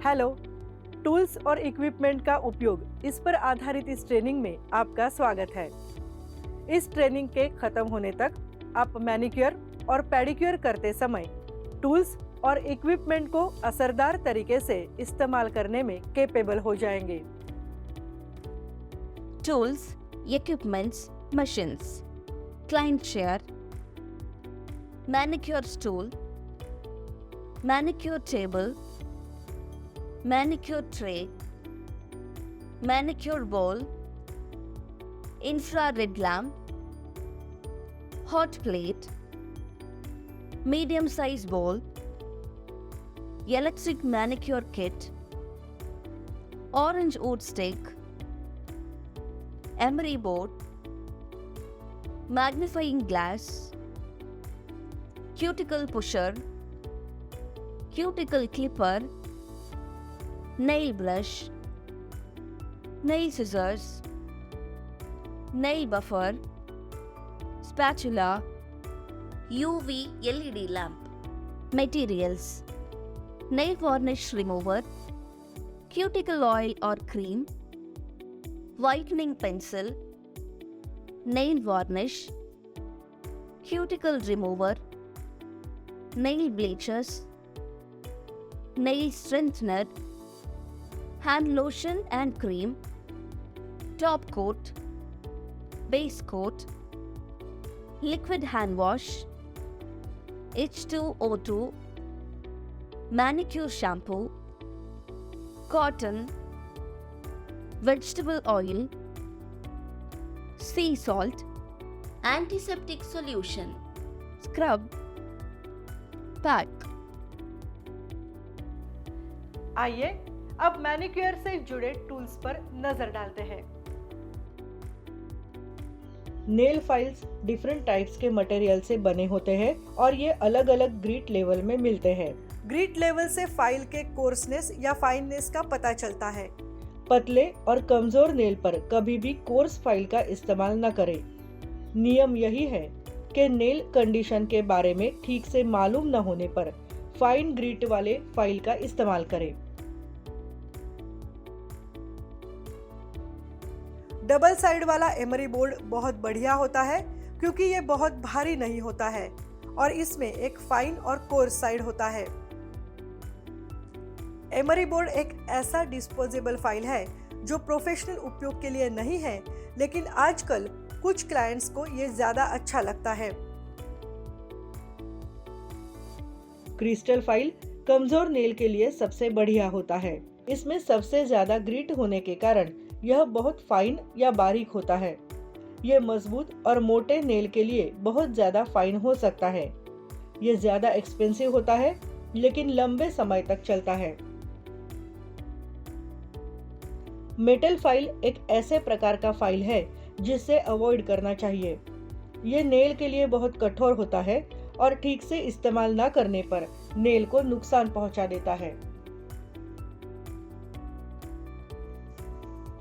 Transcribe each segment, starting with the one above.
Hello. Tools और equipment का उपयोग इस पर आधारित इस ट्रेनिंग में आपका स्वागत है। इस ट्रेनिंग के खत्म होने तक आप मैनिक्योर और पेडिक्योर करते समय टूल्स और इक्विपमेंट को असरदार तरीके से इस्तेमाल करने में कैपेबल हो जाएंगे। Tools, equipments, machines. Client chair, manicure stool, manicure table, manicure tray, manicure bowl, infrared lamp, hot plate, medium size bowl, electric manicure kit, orange wood stick, emery board, magnifying glass, cuticle pusher, cuticle clipper, nail brush, nail scissors, nail buffer, spatula, UV LED lamp. Materials: nail varnish remover, cuticle oil or cream, whitening pencil, nail varnish, cuticle remover, nail bleachers, nail strengthener, hand lotion and cream, top coat, base coat, liquid hand wash, H2O2, manicure shampoo, cotton, vegetable oil, sea salt, antiseptic solution, scrub, pack. आइए अब manicure से जुड़े tools पर नजर डालते हैं। Nail files different types के material से बने होते हैं और ये अलग अलग ग्रिट लेवल में मिलते हैं। ग्रिट लेवल से फाइल के कोर्सनेस या फाइननेस का पता चलता है। पतले और कमजोर नेल पर कभी भी कोर्स फाइल का इस्तेमाल न करें। नियम यही है कि नेल कंडीशन के बारे में ठीक से मालूम न होने पर फाइन ग्रिट वाले फाइल का इस्तेमाल करें। डबल साइड वाला एमरी बोर्ड बहुत बढ़िया होता है क्योंकि ये बहुत भारी नहीं होता है और इसमें एक फाइन और कोर्स साइड होता है। एमरी बोर्ड एक ऐसा डिस्पोजेबल फाइल है जो प्रोफेशनल उपयोग के लिए नहीं है, लेकिन आजकल कुछ क्लाइंट्स को ये ज्यादा अच्छा लगता है। क्रिस्टल फाइल कमजोर नेल के लिए सबसे बढ़िया होता है। इसमें सबसे ज्यादा ग्रिट होने के कारण यह बहुत फाइन या बारीक होता है। यह मजबूत और मोटे नेल के लिए बहुत ज्यादा फाइन हो सकता है। यह ज्यादा एक्सपेंसिव होता है लेकिन लंबे समय तक चलता है। मेटल फाइल एक ऐसे प्रकार का फाइल है जिसे अवॉइड करना चाहिए। यह नेल के लिए बहुत कठोर होता है और ठीक से इस्तेमाल न करने पर नेल को नुकसान पहुंचा देता है।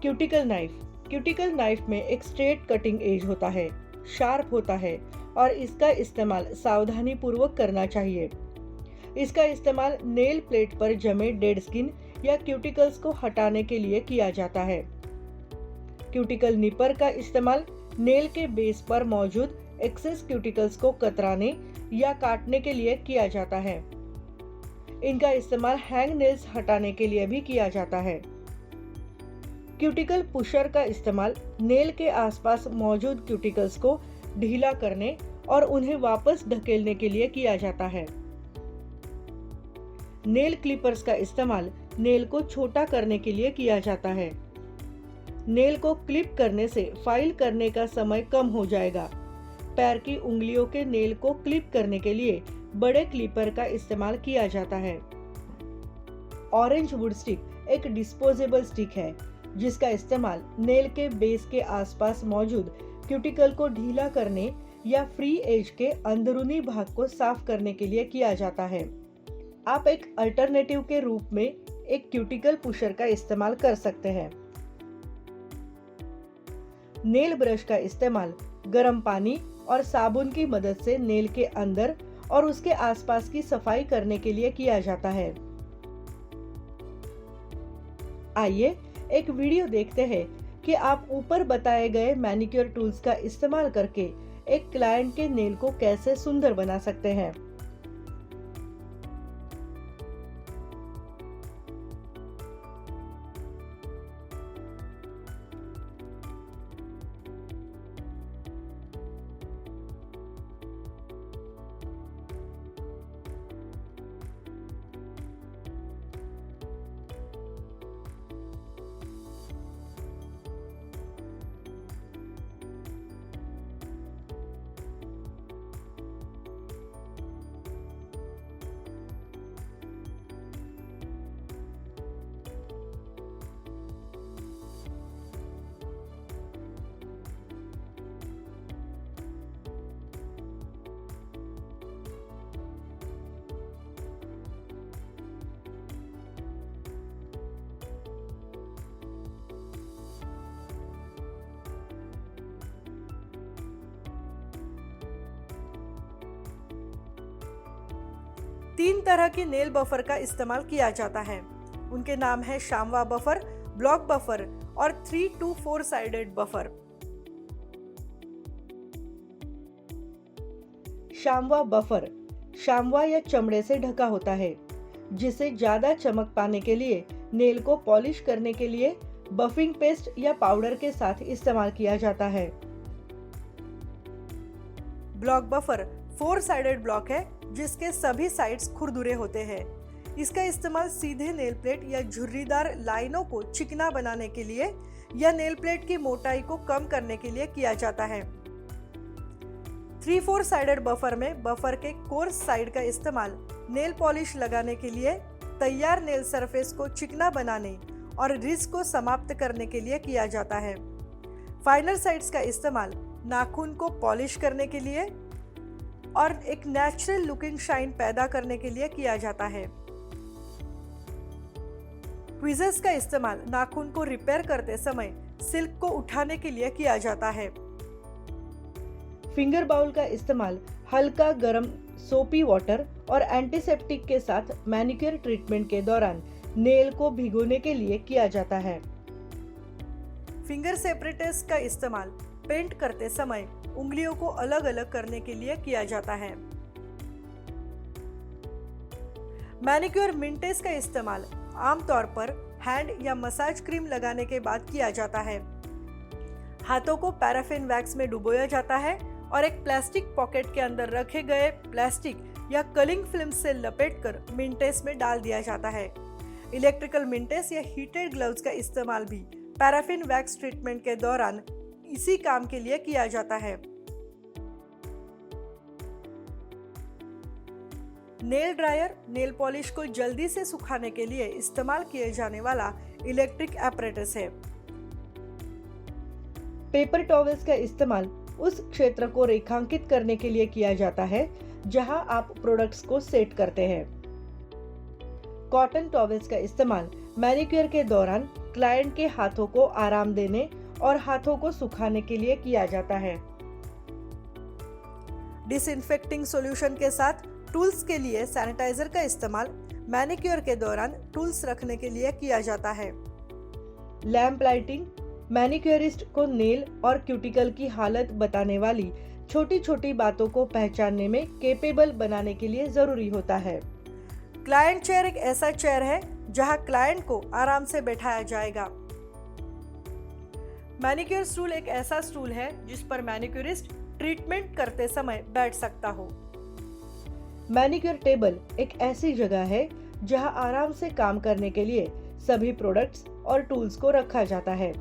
Cuticle knife. क्यूटिकल नाइफ में एक स्ट्रेट कटिंग एज होता है, शार्प होता है और इसका इस्तेमाल सावधानी पूर्वक करना चाहिए। इसका इस्तेमाल नेल प्लेट पर जमे डेड स्किन या क्यूटिकल्स को हटाने के लिए किया जाता है। क्यूटिकल निपर का इस्तेमाल नेल के बेस पर मौजूद एक्सेस क्यूटिकल्स को कतराने या काटने के लिए किया जाता है। इनका इस्तेमाल हैंग नेल्स हटाने के लिए भी किया जाता है। क्यूटिकल पुशर का इस्तेमाल नेल के आसपास मौजूद क्यूटिकल्स को ढीला करने और उन्हें वापस धकेलने के लिए किया जाता है। नेल क्लिपर्स का इस्तेमाल नेल को छोटा करने के लिए किया जाता है। नेल को क्लिप करने से फाइल करने का समय कम हो जाएगा। पैर की उंगलियों के नेल को क्लिप करने के लिए बड़े क्लिपर का इस्तेमाल किया जाता है। ऑरेंज वुड स्टिक एक डिस्पोजेबल स्टिक है जिसका इस्तेमाल नेल के बेस के आसपास मौजूद क्यूटिकल को ढीला करने या फ्री एज के अंदरूनी भाग को साफ करने के लिए किया जाता है। आप एक अल्टरनेटिव के रूप में एक क्यूटिकल पुशर का इस्तेमाल कर सकते हैं। नेल ब्रश का इस्तेमाल गर्म पानी और साबुन की मदद से नेल के अंदर और उसके आसपास की सफाई करने के लिए किया जाता है। आइए एक वीडियो देखते हैं कि आप ऊपर बताए गए मैनिक्योर टूल्स का इस्तेमाल करके एक क्लाइंट के नेल को कैसे सुंदर बना सकते हैं। तीन तरह के नेल बफर का इस्तेमाल किया जाता है। उनके नाम है शामवा बफर, ब्लॉक बफर और 3 to 4 साइडेड बफर। शामवा बफर शामवा या चमड़े से ढका होता है, जिसे ज्यादा चमक पाने के लिए नेल को पॉलिश करने के लिए बफिंग पेस्ट या पाउडर के साथ इस्तेमाल किया जाता है। ब्लॉक बफर 4 साइडेड ब्लॉक है, जिसके सभी साइड्स खुरदुरे होते हैं। इसका इस्तेमाल सीधे नेल प्लेट या झुर्रीदार लाइनों को चिकना बनाने के लिए या नेल प्लेट की मोटाई को कम करने के लिए किया जाता है। 3-4 साइडेड बफर में बफर के कोर्स साइड का इस्तेमाल नेल पॉलिश लगाने के लिए, तैयार नेल सरफेस को चिकना बनाने और रिज को समाप्त करने के लिए किया जाता है। फाइनर साइड्स का इस्तेमाल नाखून को पॉलिश करने के लिए और एक नेचुरल लुकिंग शाइन पैदा करने के लिए किया जाता है। ट्विजर्स का इस्तेमाल नाखून को रिपेयर करते समय सिल्क को उठाने के लिए किया जाता है। फिंगर बाउल का इस्तेमाल हल्का गर्म सोपी वाटर और एंटीसेप्टिक के साथ मैनिक्योर ट्रीटमेंट के दौरान नेल को भिगोने के लिए किया जाता है। फिंगर सेपरेटर्स का इस्तेमाल पेंट करते समय उंगलियों को अलग अलग करने के लिए किया जाता है। मैनिक्योर मिंटेस का इस्तेमाल आमतौर पर हैंड या मसाज क्रीम लगाने के बाद किया जाता है। हाथों को पैराफिन वैक्स में डुबोया जाता है और एक प्लास्टिक पॉकेट के अंदर रखे गए प्लास्टिक या कलिंग फिल्म से लपेटकर मिंटेस में डाल दिया जाता है। इलेक्ट्रिकल मिंटेस या हीटेड ग्लव्स का इस्तेमाल भी पैराफिन वैक्स ट्रीटमेंट के दौरान इसी काम के लिए किया जाता है। नेल ड्रायर नेल पॉलिश को जल्दी से सुखाने के लिए इस्तेमाल किए जाने वाला इलेक्ट्रिक एपरेटस है। पेपर टॉवेल्स का इस्तेमाल उस क्षेत्र को रेखांकित करने के लिए किया जाता है जहां आप प्रोडक्ट्स को सेट करते हैं। कॉटन टॉवेल्स का इस्तेमाल मैनिक्योर के दौरान क्लाइंट के हाथों को आराम देने और हाथों को सुखाने के लिए किया जाता है। डिसइंफेक्टिंग सॉल्यूशन के साथ टूल्स के लिए सैनिटाइजर का इस्तेमाल मैनिक्योर के दौरान टूल्स रखने के लिए किया जाता है। लैंप लाइटिंग मैनिक्योरिस्ट को नेल और क्यूटिकल की हालत बताने वाली छोटी छोटी बातों को पहचानने में कैपेबल बनाने के लिए जरूरी होता है। क्लाइंट चेयर एक ऐसा चेयर है जहां क्लाइंट को आराम से बैठाया जाएगा। मैनिक्योर स्टूल एक ऐसा स्टूल है जिस पर मैनिक्योरिस्ट ट्रीटमेंट करते समय बैठ सकता हो। मैनिक्योर टेबल एक ऐसी जगह है जहां आराम से काम करने के लिए सभी प्रोडक्ट्स और टूल्स को रखा जाता है।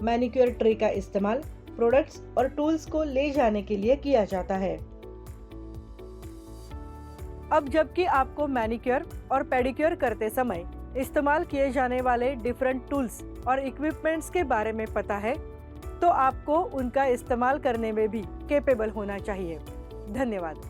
मैनिक्योर ट्रे का इस्तेमाल प्रोडक्ट्स और टूल्स को ले जाने के लिए किया जाता है। अब जबकि आपको मैनिक्योर और पेडिक्योर करते समय इस्तेमाल किए जाने वाले डिफरेंट टूल्स और इक्विपमेंट्स के बारे में पता है, तो आपको उनका इस्तेमाल करने में भी कैपेबल होना चाहिए। धन्यवाद।